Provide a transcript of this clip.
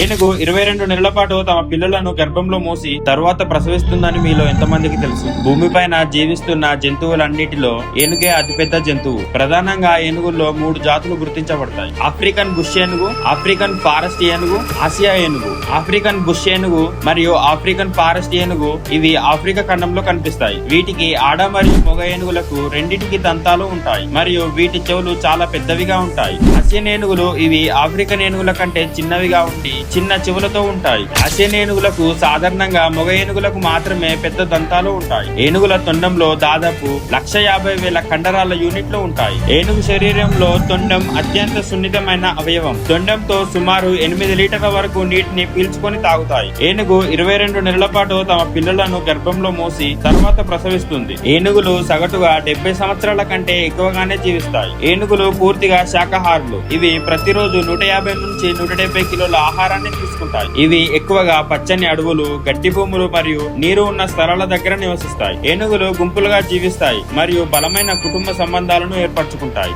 ఏనుగు 22 నెలల పాటు తమ పిల్లలను గర్భంలో మోసి తరువాత ప్రసవిస్తుందని మీలో ఎంతమందికి తెలుసు? భూమిపైన జీవిస్తున్న జంతువులన్నిటిలో ఏనుగే అతిపెద్ద జంతువు. ప్రధానంగా ఏనుగుల్లో 3 జాతులు గుర్తించబడతాయి. ఆఫ్రికన్ బుష్ ఏనుగు, ఆఫ్రికన్ ఫారెస్ట్ ఏనుగు, ఆసియా ఏనుగు. ఆఫ్రికన్ బుష్ ఏనుగు మరియు ఆఫ్రికన్ ఫారెస్ట్ ఏనుగు ఇవి ఆఫ్రికా ఖండంలో కనిపిస్తాయి. వీటికి ఆడ మరియు మగ ఏనుగులకు రెండింటికి దంతాలు ఉంటాయి మరియు వీటి చెవులు చాలా పెద్దవిగా ఉంటాయి. ఆసియన్ ఏనుగులు ఇవి ఆఫ్రికన్ ఏనుగుల కంటే చిన్నవిగా ఉండి చిన్న చెవులతో ఉంటాయి. ఆసియన్ ఏనుగులకు సాధారణంగా మగ ఏనుగులకు మాత్రమే పెద్ద దంతాలు ఉంటాయి. ఏనుగుల తొండంలో దాదాపు 150,000 కండరాల యూనిట్లు ఉంటాయి. ఏనుగు శరీరంలో తొండం అత్యంత సున్నితమైన అవయవం. తొండంతో సుమారు 8 లీటర్ల వరకు నీటిని పీల్చుకొని తాగుతాయి. ఏనుగు 22 నెలల పాటు తమ పిల్లలను గర్భంలో మోసి తర్వాత ప్రసవిస్తుంది. ఏనుగులు సగటుగా 70 సంవత్సరాల కంటే ఎక్కువగానే జీవిస్తాయి. ఏనుగులు పూర్తిగా శాకాహారులు. ఇవి ప్రతిరోజు 150 నుంచి 170 కిలోల ఆహారాన్ని తీసుకుంటాయి. ఇవి ఎక్కువగా పచ్చని అడవులు, గడ్డి భూములు మరియు నీరు ఉన్న స్థలాల దగ్గర నివసిస్తాయి. ఏనుగులు గుంపులుగా జీవిస్తాయి మరియు బలమైన కుటుంబ సంబంధాలను ఏర్పరచుకుంటాయి.